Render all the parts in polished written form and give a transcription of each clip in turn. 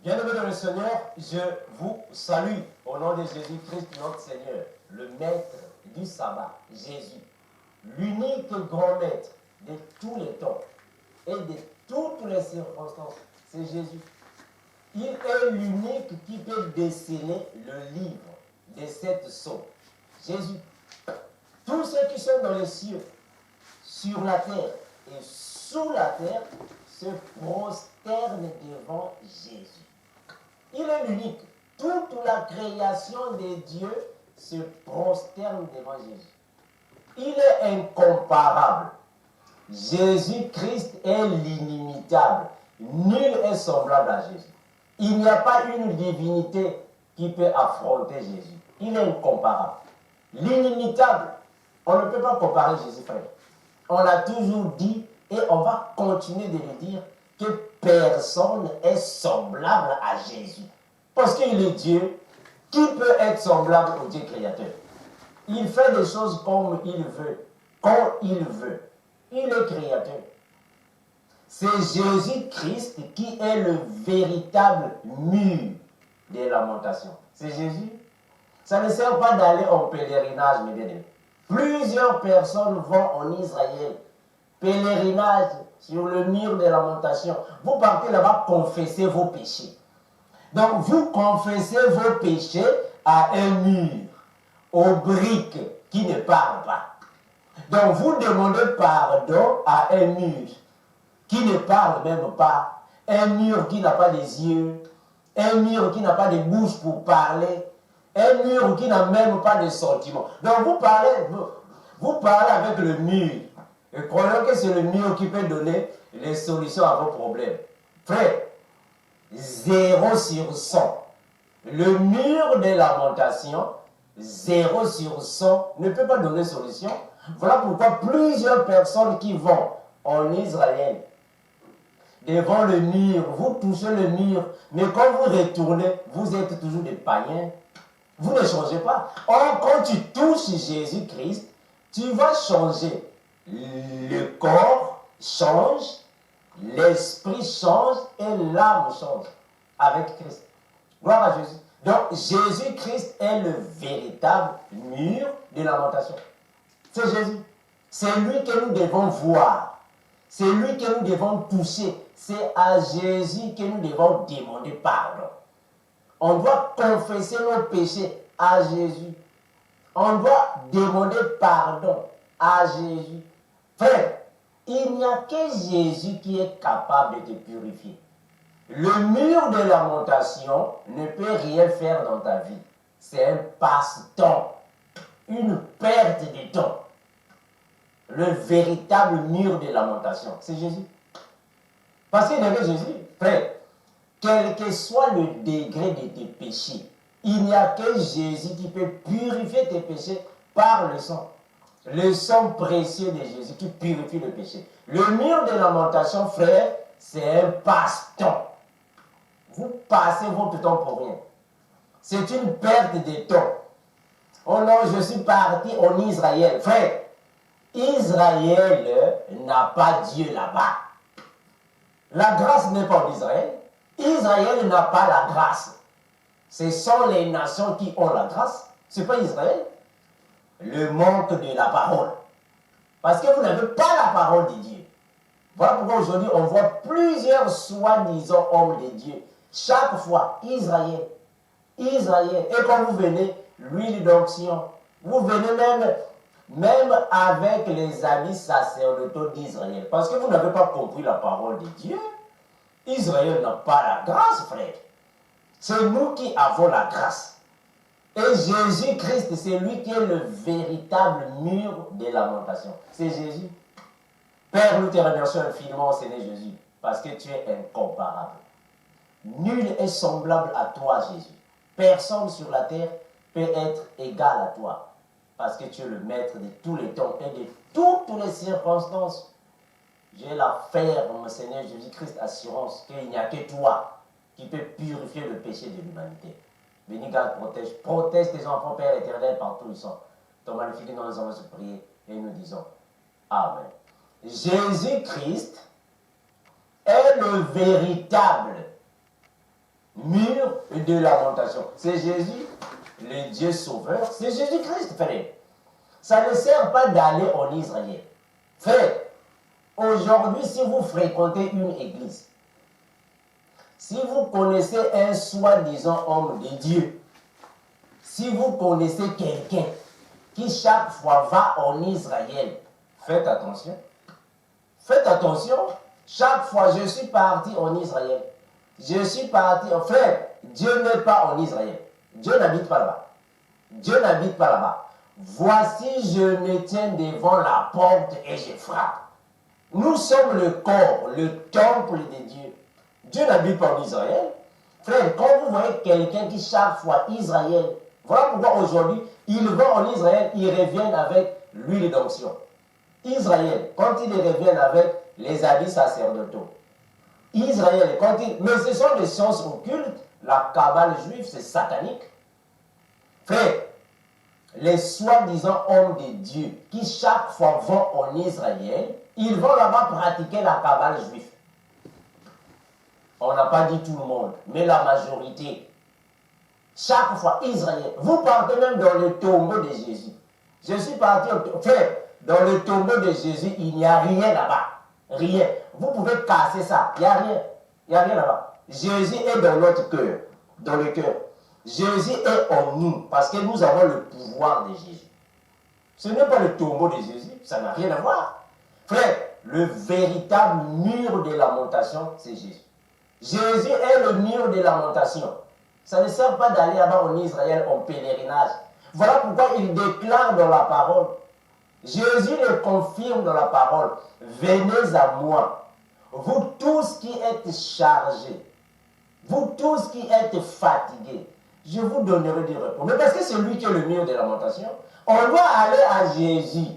Bien-aimés dans le Seigneur, je vous salue au nom de Jésus-Christ, notre Seigneur, le Maître du sabbat, Jésus, l'unique grand Maître de tous les temps et de toutes les circonstances. C'est Jésus. Il est l'unique qui peut déceler le livre de cette sceaux. Jésus. Tous ceux qui sont dans les cieux, sur la terre et sous la terre se prosternent devant Jésus. Il est l'unique. Toute la création de Dieu se prosterne devant Jésus. Il est incomparable. Jésus-Christ est l'inimitable. Nul est semblable à Jésus. Il n'y a pas une divinité qui peut affronter Jésus. Il est incomparable. L'inimitable, on ne peut pas comparer Jésus, frère. On l'a toujours dit et on va continuer de le dire que personne n'est semblable à Jésus. Parce qu'il est Dieu, qui peut être semblable au Dieu créateur? Il fait des choses comme il veut, quand il veut. Il est créateur. C'est Jésus-Christ qui est le véritable mur des lamentations. C'est Jésus. Ça ne sert pas d'aller en pèlerinage, mes bien-aimés. Plusieurs personnes vont en Israël, pèlerinage sur le mur des lamentations. Vous partez là-bas confesser vos péchés. Donc vous confessez vos péchés à un mur, aux briques qui ne parlent pas. Donc vous demandez pardon à un mur qui ne parle même pas, un mur qui n'a pas des yeux, un mur qui n'a pas de bouche pour parler, un mur qui n'a même pas de sentiments. Donc vous parlez avec le mur et croyez que c'est le mur qui peut donner les solutions à vos problèmes. Frère, 0 sur 100. Le mur des lamentations, 0 sur 100, ne peut pas donner solution. Voilà pourquoi plusieurs personnes qui vont en Israël, devant le mur, vous touchez le mur, mais quand vous retournez, vous êtes toujours des païens. Vous ne changez pas. Or, quand tu touches Jésus-Christ, tu vas changer. Le corps change, l'esprit change et l'âme change avec Christ. Gloire à Jésus. Donc, Jésus-Christ est le véritable mur de lamentation. C'est Jésus. C'est lui que nous devons voir. C'est lui que nous devons toucher. C'est à Jésus que nous devons demander pardon. On doit confesser nos péchés à Jésus. On doit demander pardon à Jésus. Frère, il n'y a que Jésus qui est capable de te purifier. Le mur de lamentation ne peut rien faire dans ta vie. C'est un passe-temps, une perte de temps. Le véritable mur de lamentation, c'est Jésus. Parce qu'il y avait Jésus, frère, quel que soit le degré de tes péchés, il n'y a que Jésus qui peut purifier tes péchés par le sang. Le sang précieux de Jésus qui purifie le péché. Le mur de lamentation, frère, c'est un passe-temps. Vous passez votre temps pour rien. C'est une perte de temps. Oh non, je suis parti en Israël. Frère, Israël n'a pas Dieu là-bas. La grâce n'est pas en Israël. Israël n'a pas la grâce. Ce sont les nations qui ont la grâce. Ce n'est pas Israël. Le manque de la parole. Parce que vous n'avez pas la parole de Dieu. Voilà pourquoi aujourd'hui on voit plusieurs soi-disant hommes de Dieu. Chaque fois, Israël. Israël. Et quand vous venez, l'huile d'onction, vous venez même avec les amis sacerdotaux d'Israël. Parce que vous n'avez pas compris la parole de Dieu. Israël n'a pas la grâce, frère. C'est nous qui avons la grâce. Et Jésus-Christ, c'est lui qui est le véritable mur de lamentation. C'est Jésus. Père, nous te remercions infiniment, Seigneur Jésus, parce que tu es incomparable. Nul est semblable à toi, Jésus. Personne sur la terre peut être égal à toi, parce que tu es le maître de tous les temps et de toutes les circonstances. J'ai la ferme, Seigneur Jésus-Christ, assurance qu'il n'y a que toi qui peux purifier le péché de l'humanité. Bénis, garde, protège tes enfants, Père éternel, partout où ils sont. Ton magnifique nom, nous allons se prier et nous disons Amen. Jésus-Christ est le véritable de lamentation. C'est Jésus, le Dieu sauveur. C'est Jésus-Christ, frère. Ça ne sert pas d'aller en Israël. Frère, aujourd'hui, si vous fréquentez une église, si vous connaissez un soi-disant homme de Dieu, si vous connaissez quelqu'un qui chaque fois va en Israël, faites attention. Faites attention. Chaque fois, je suis parti en Israël. Je suis parti, frère, Dieu n'est pas en Israël. Dieu n'habite pas là-bas. Dieu n'habite pas là-bas. Voici, je me tiens devant la porte et je frappe. Nous sommes le corps, le temple de Dieu. Dieu n'habite pas en Israël. Frère, quand vous voyez quelqu'un qui chaque fois Israël, voilà pourquoi aujourd'hui, ils vont en Israël, ils reviennent avec l'huile d'onction. Israël, quand ils reviennent avec les habits sacerdotaux. Israël, quand ils... Mais ce sont des sciences occultes, la cabale juive, c'est satanique. Frère, les soi-disant hommes de Dieu qui chaque fois vont en Israël, ils vont là-bas pratiquer la cabale juive. On n'a pas dit tout le monde, mais la majorité. Chaque fois, Israël. Vous partez même dans le tombeau de Jésus. Je suis parti, frère, dans le tombeau de Jésus, il n'y a rien là-bas. Rien. Vous pouvez casser ça. Il n'y a rien. Il n'y a rien là-bas. Jésus est dans notre cœur. Dans le cœur. Jésus est en nous parce que nous avons le pouvoir de Jésus. Ce n'est pas le tombeau de Jésus. Ça n'a rien à voir. Frère, le véritable mur de lamentation, c'est Jésus. Jésus est le mur de lamentation. Ça ne sert pas d'aller là-bas en Israël en pèlerinage. Voilà pourquoi il déclare dans la parole. Jésus le confirme dans la parole. Venez à moi, vous tous qui êtes chargés, vous tous qui êtes fatigués, je vous donnerai du repos. Mais parce que c'est lui qui est le mur de lamentation, on doit aller à Jésus.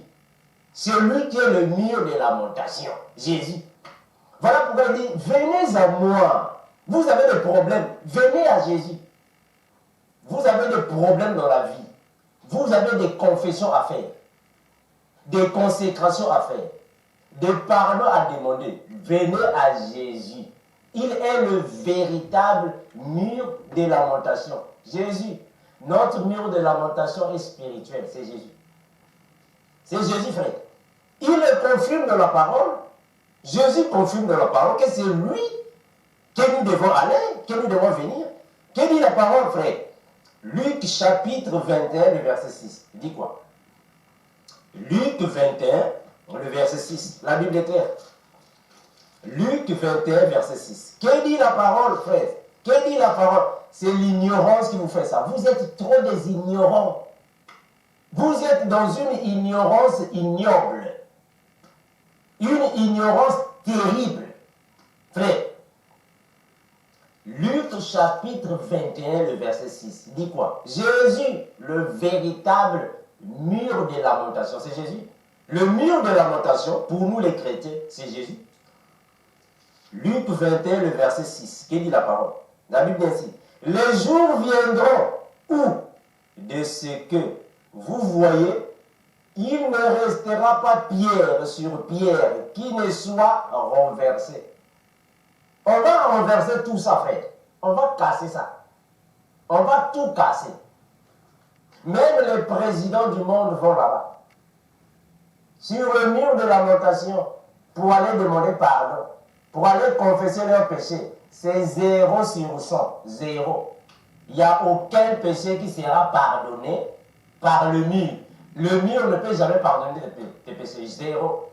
C'est lui qui est le mur de lamentation. Jésus. Voilà pourquoi il dit, venez à moi. Vous avez des problèmes, venez à Jésus. Vous avez des problèmes dans la vie. Vous avez des confessions à faire. Des consécrations à faire. Des pardons à demander. Venez à Jésus. Il est le véritable mur de lamentation. Jésus. Notre mur de lamentation est spirituel. C'est Jésus. C'est Jésus, frère. Il le confirme dans la parole. Jésus confirme dans la parole que c'est lui que nous devons aller, que nous devons venir. Que dit la parole, frère? Luc chapitre 21, le verset 6. Il dit quoi? Luc 21, le verset 6. La Bible est claire. Luc 21, verset 6. Que dit la parole, frère? Que dit la parole? C'est l'ignorance qui vous fait ça. Vous êtes trop des ignorants. Vous êtes dans une ignorance ignoble. Une ignorance terrible. Frère, Luc chapitre 21, le verset 6, dit quoi? Jésus, le véritable mur de lamentation, c'est Jésus. Le mur de lamentation, pour nous les chrétiens, c'est Jésus. Luc 21, le verset 6, qui dit la parole? La Bible dit ainsi, les jours viendront où de ce que vous voyez, il ne restera pas pierre sur pierre qui ne soit renversée. On va renverser tout ça, frère. On va casser ça. On va tout casser. Même les présidents du monde vont là-bas. Sur le mur de lamentation, pour aller demander pardon, pour aller confesser leurs péchés, c'est 0 sur 100. 0. Il n'y a aucun péché qui sera pardonné par le mur. Le mur ne peut jamais pardonner tes péchés. 0.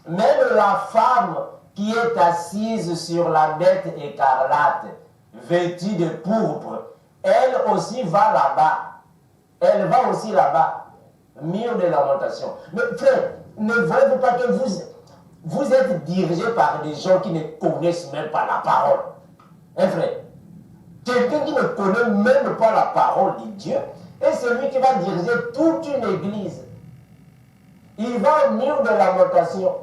Même la femme qui est assise sur la bête écarlate, vêtue de pourpre, elle aussi va là-bas. Elle va aussi là-bas. Mur de lamentation. Mais frère, ne voyez-vous pas que vous êtes dirigé par des gens qui ne connaissent même pas la parole? Hein, frère? Quelqu'un qui ne connaît même pas la parole de Dieu est celui qui va diriger toute une église. Il va au mur de lamentation.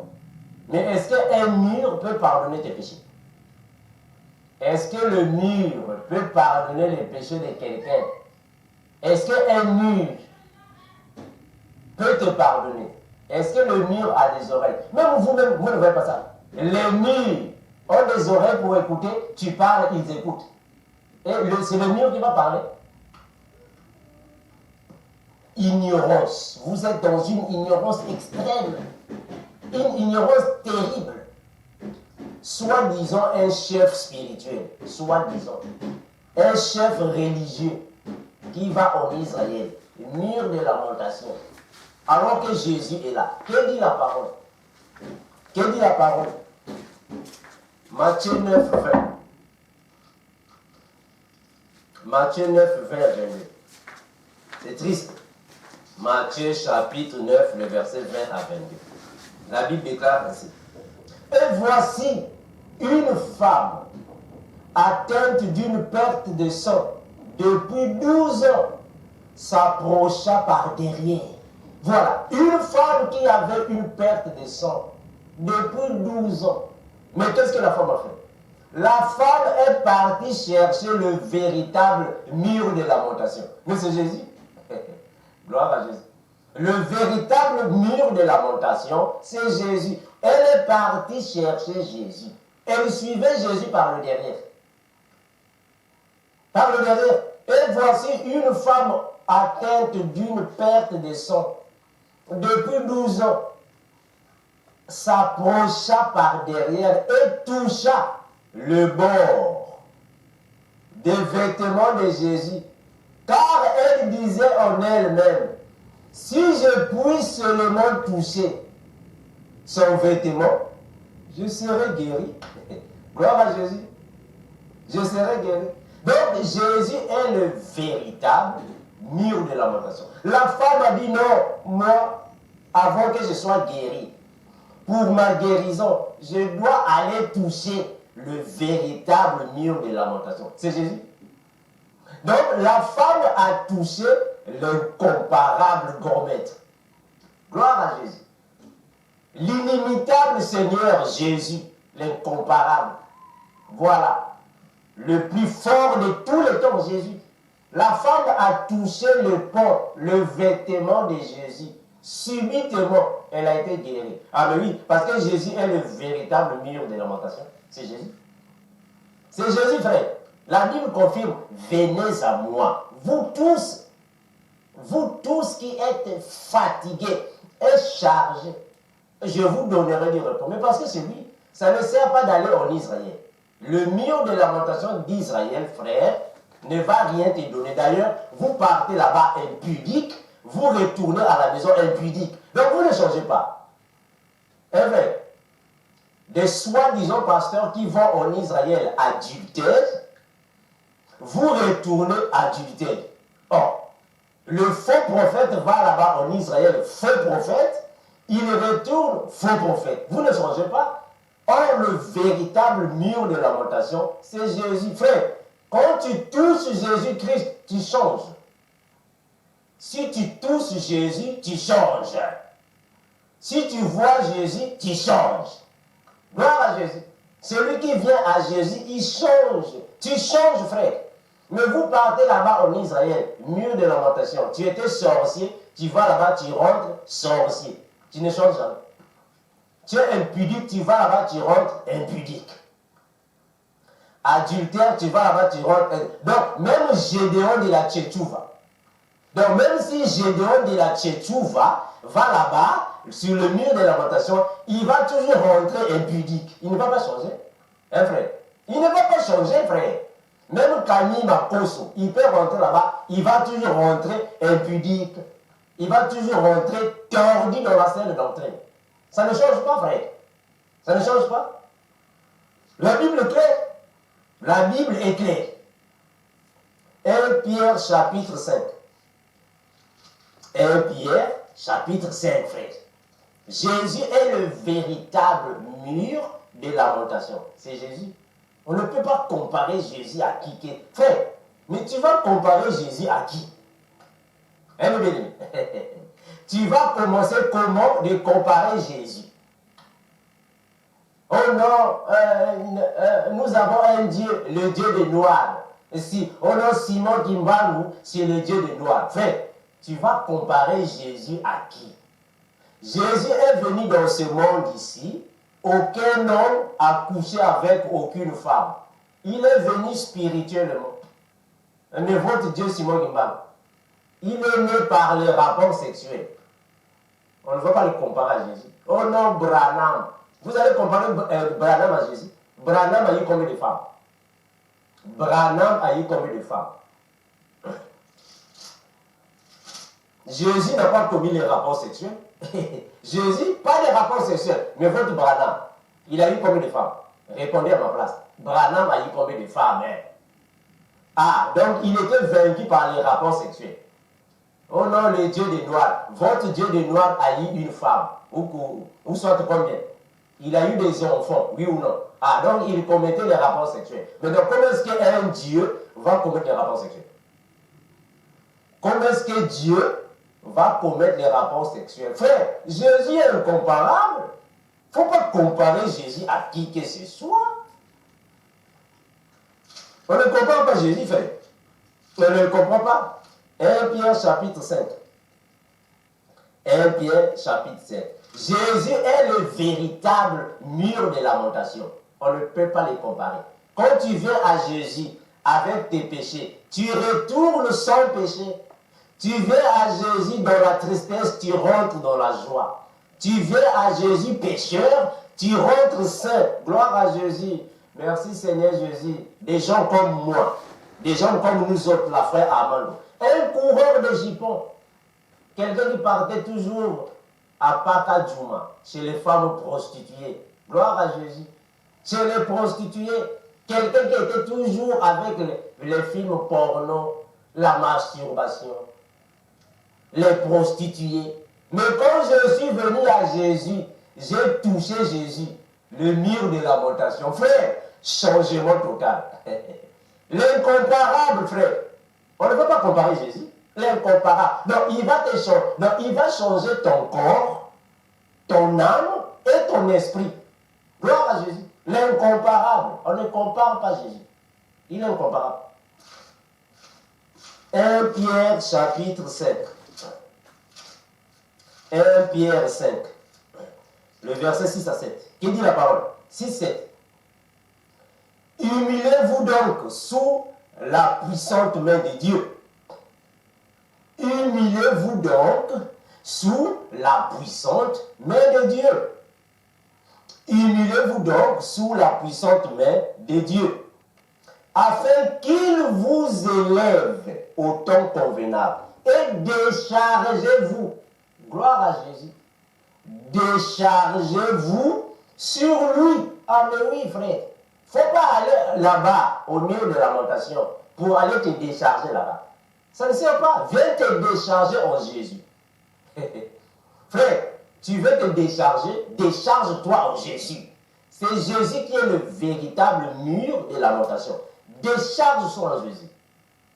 Mais est-ce qu'un mur peut pardonner tes péchés? Est-ce que le mur peut pardonner les péchés de quelqu'un? Est-ce qu'un mur peut te pardonner? Est-ce que le mur a des oreilles? Même vous-même, vous ne voyez pas ça. Les murs ont des oreilles pour écouter, tu parles, ils écoutent. Et c'est le mur qui va parler. Ignorance. Vous êtes dans une ignorance extrême. Une ignorance terrible. Soi-disant un chef spirituel. Soi-disant. Un chef religieux qui va en Israël. Mur de lamentation. Alors que Jésus est là. Que dit la parole? Que dit la parole? Matthieu 9, 20. Matthieu 9, 20, 22. C'est triste. Matthieu chapitre 9, le verset 20 à 22. La Bible déclare ainsi. Et voici une femme atteinte d'une perte de sang depuis 12 ans s'approcha par derrière. Voilà, une femme qui avait une perte de sang depuis 12 ans. Mais qu'est-ce que la femme a fait? La femme est partie chercher le véritable mur de lamentation. Mais c'est Jésus. Gloire à Jésus. Le véritable mur de lamentation, c'est Jésus. Elle est partie chercher Jésus. Elle suivait Jésus par le derrière. Par le derrière. Et voici une femme atteinte d'une perte de sang depuis 12 ans s'approcha par derrière et toucha le bord des vêtements de Jésus. Car elle disait en elle-même, si je puis seulement toucher son vêtement, je serai guéri. Gloire à Jésus. Je serai guéri. Donc Jésus est le véritable mur de lamentation. La femme a dit non, moi, avant que je sois guéri, pour ma guérison, je dois aller toucher le véritable mur de lamentation. C'est Jésus. Donc la femme a touché l'incomparable grand maître. Gloire à Jésus. L'inimitable Seigneur Jésus, l'incomparable. Voilà. Le plus fort de tous les temps, Jésus. La femme a touché le pont, le vêtement de Jésus. Subitement, elle a été guérie. Ah mais oui, parce que Jésus est le véritable mur de lamentation. C'est Jésus. C'est Jésus, frère. La Bible confirme, venez à moi. Vous tous qui êtes fatigués et chargés, je vous donnerai du repos. Mais parce que c'est lui, ça ne sert pas d'aller en Israël. Le mur de lamentation d'Israël, frère, ne va rien te donner. D'ailleurs, vous partez là-bas impudique, vous retournez à la maison impudique. Donc vous ne changez pas. Et bien, des soi-disant pasteurs qui vont en Israël adultères, vous retournez adultères. Or, le faux prophète va là-bas en Israël, faux prophète, il retourne faux prophète. Vous ne changez pas. Or, le véritable mur de lamentation, c'est Jésus. Frère, quand tu touches Jésus-Christ, tu changes. Si tu touches Jésus, tu changes. Si tu vois Jésus, tu changes. Gloire à Jésus. Celui qui vient à Jésus, il change. Tu changes, frère. Mais vous partez là-bas en Israël, mur de lamentation. Tu étais sorcier, tu vas là-bas, tu rentres sorcier. Tu ne changes jamais. Tu es impudique, tu vas là-bas, tu rentres impudique. Adultère, tu vas là-bas, tu rentres. Donc, même Gédéon de la Tchétchouva. Donc, même si Gédéon de la Tchétchouva va là-bas, sur le mur de lamentation, il va toujours rentrer impudique. Il ne va pas changer. Hein, frère? Il ne va pas changer, frère. Même Camille Makoso, il peut rentrer là-bas, il va toujours rentrer impudique. Il va toujours rentrer tordu dans la scène doctrine. Ça ne change pas, frère. Ça ne change pas. La Bible est claire. La Bible est claire. 1 Pierre chapitre 5. 1 Pierre chapitre 5, frère. Jésus est le véritable mur de lamentation. C'est Jésus. On ne peut pas comparer Jésus à qui. Frère, mais tu vas comparer Jésus à qui? Hein, mon bien-aimé? Tu vas commencer comment de comparer Jésus? Oh non, nous avons un Dieu, le Dieu des Noirs. Si, oh non, Simon Kimbangu, c'est le Dieu des Noirs. Frère, tu vas comparer Jésus à qui? Jésus est venu dans ce monde ici. Aucun homme a couché avec aucune femme. Il est venu spirituellement. Mais votre Dieu, Simon Gimbam, il est né par les rapports sexuels. On ne va pas le comparer à Jésus. Oh non, Branham. Vous allez comparer Branham à Jésus. Branham a eu combien de femmes? Branham a eu combien de femmes? Jésus n'a pas commis les rapports sexuels. Jésus, pas les rapports sexuels. Mais votre Branham, il a eu combien de femmes? Répondez à ma place. Branham a eu combien de femmes? Ah, donc il était vaincu par les rapports sexuels. Oh non, le Dieu des Noirs. Votre Dieu des Noirs a eu une femme. Ou soit combien? Il a eu des enfants, oui ou non? Ah, donc il commettait les rapports sexuels. Mais donc comment est-ce qu'un Dieu va commettre les rapports sexuels? Comment est-ce que Dieu va commettre les rapports sexuels? Frère, Jésus est incomparable. Il ne faut pas comparer Jésus à qui que ce soit. On ne comprend pas Jésus, frère. On ne le comprend pas. 1 Pierre chapitre 5. 1 Pierre chapitre 5. Jésus est le véritable mur de lamentation. On ne peut pas les comparer. Quand tu viens à Jésus avec tes péchés, tu retournes sans péché. Tu viens à Jésus dans la tristesse, tu rentres dans la joie. Tu viens à Jésus pécheur, tu rentres saint. Gloire à Jésus. Merci Seigneur Jésus. Des gens comme moi, des gens comme nous autres, la frère Amand. Un coureur de jupons. Quelqu'un qui partait toujours à Pakadjouma, chez les femmes prostituées. Gloire à Jésus. Chez les prostituées, quelqu'un qui était toujours avec les films porno, la masturbation, les prostituées. Mais quand je suis venu à Jésus, j'ai touché Jésus, le mur de lamentation. Frère, changement total. L'incomparable, frère. On ne peut pas comparer Jésus. L'incomparable. Donc, il va changer ton corps, ton âme et ton esprit. Gloire à Jésus. L'incomparable. On ne compare pas Jésus. Il est incomparable. 1 Pierre chapitre 5. 1 Pierre 5. Le verset 6 à 7. Qui dit la parole? 6, 7. Humiliez-vous donc sous la puissante main de Dieu. Humiliez-vous donc sous la puissante main de Dieu. Humiliez-vous donc sous la puissante main de Dieu, afin qu'il vous élève au temps convenable. Et déchargez-vous. Gloire à Jésus. Déchargez-vous sur lui. Ah mais oui frère. Il ne faut pas aller là-bas, au milieu de la lamentation, pour aller te décharger là-bas. Ça ne sert pas. Viens te décharger en Jésus. Frère, tu veux te décharger, décharge-toi en Jésus. C'est Jésus qui est le véritable mur de la lamentation. Décharge-toi en Jésus.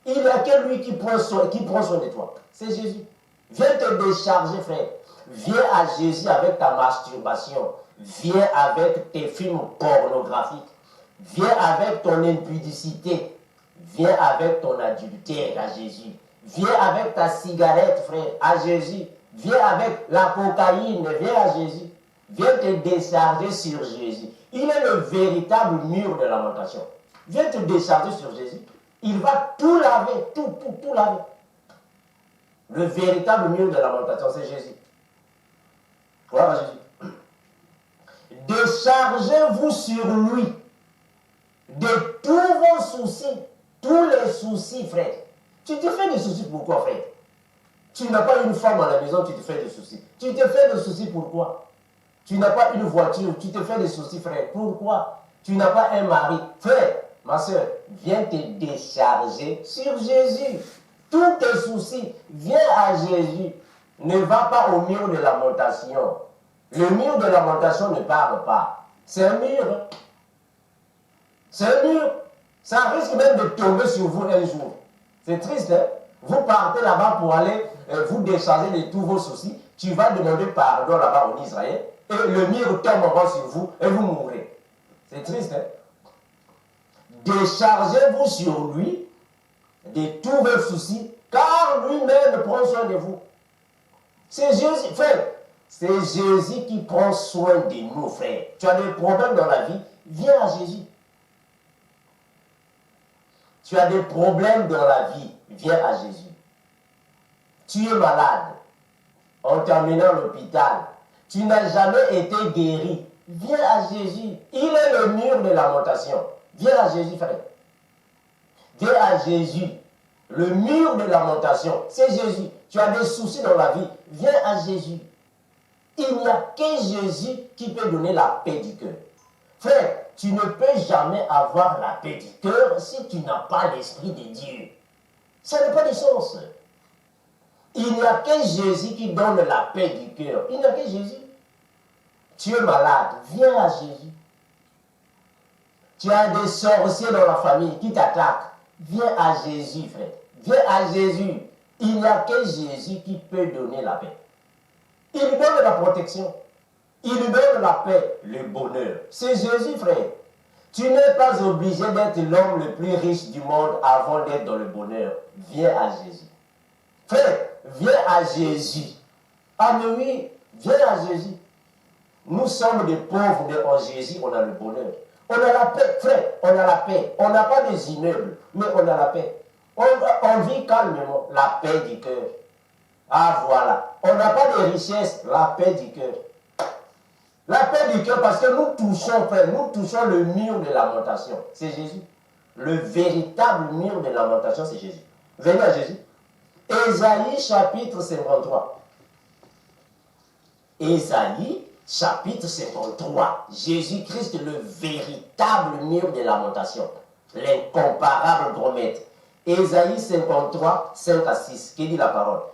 Il n'y a que lui qui prend soin de toi. C'est Jésus. Viens te décharger, frère. Viens à Jésus avec ta masturbation. Viens avec tes films pornographiques. Viens avec ton impudicité. Viens avec ton adultère à Jésus. Viens avec ta cigarette, frère, à Jésus. Viens avec la cocaïne, viens à Jésus. Viens te décharger sur Jésus. Il est le véritable mur de lamentation. Viens te décharger sur Jésus. Il va tout laver, tout laver. Le véritable mur de lamentation, c'est Jésus. Voilà Jésus. Déchargez-vous sur lui de tous vos soucis, tous les soucis, frère. Tu te fais des soucis pourquoi, frère? Tu n'as pas une femme à la maison, tu te fais des soucis. Tu te fais des soucis pourquoi? Tu n'as pas une voiture, tu te fais des soucis, frère. Pourquoi? Tu n'as pas un mari. Frère, ma soeur, viens te décharger sur Jésus. Tous tes soucis, viens à Jésus. Ne va pas au mur de lamentation. Le mur de lamentation ne parle pas. C'est un mur. C'est un mur. Ça risque même de tomber sur vous un jour. C'est triste, hein? Vous partez là-bas pour aller vous décharger de tous vos soucis. Tu vas demander pardon là-bas en Israël. Et le mur tombe encore sur vous et vous mourrez. C'est triste, hein? Déchargez-vous sur lui de tous vos soucis, car lui-même prend soin de vous. C'est Jésus, frère. C'est Jésus qui prend soin de nous, frère. Tu as des problèmes dans la vie, viens à Jésus. Tu as des problèmes dans la vie, viens à Jésus. Tu es malade, on t'emmène à l'hôpital. Tu n'as jamais été guéri. Viens à Jésus. Il est le mur de lamentation. Viens à Jésus, frère. Viens à Jésus. Le mur de lamentation, c'est Jésus. Tu as des soucis dans la vie, viens à Jésus. Il n'y a que Jésus qui peut donner la paix du cœur. Frère, tu ne peux jamais avoir la paix du cœur si tu n'as pas l'Esprit de Dieu. Ça n'a pas de sens. Il n'y a que Jésus qui donne la paix du cœur. Il n'y a que Jésus. Tu es malade, viens à Jésus. Tu as des sorciers dans la famille qui t'attaquent. Viens à Jésus, frère. Viens à Jésus. Il n'y a que Jésus qui peut donner la paix. Il lui donne la protection. Il lui donne la paix, le bonheur. C'est Jésus, frère. Tu n'es pas obligé d'être l'homme le plus riche du monde avant d'être dans le bonheur. Viens à Jésus. Frère, viens à Jésus. Ah mais oui, viens à Jésus. Nous sommes des pauvres, mais en Jésus, on a le bonheur. On a la paix, frère, on a la paix. On n'a pas des immeubles, mais on a la paix. On vit calmement, la paix du cœur. Ah voilà, on n'a pas de richesse, la paix du cœur. La paix du cœur, parce que nous touchons, frère, nous touchons le mur de lamentation. C'est Jésus. Le véritable mur de lamentation, c'est Jésus. Venez à Jésus. Ésaïe chapitre 53. Ésaïe chapitre 53. Jésus-Christ, le véritable mur de lamentation. L'incomparable grand maître. Ésaïe 53, 5 à 6. Qui dit la parole?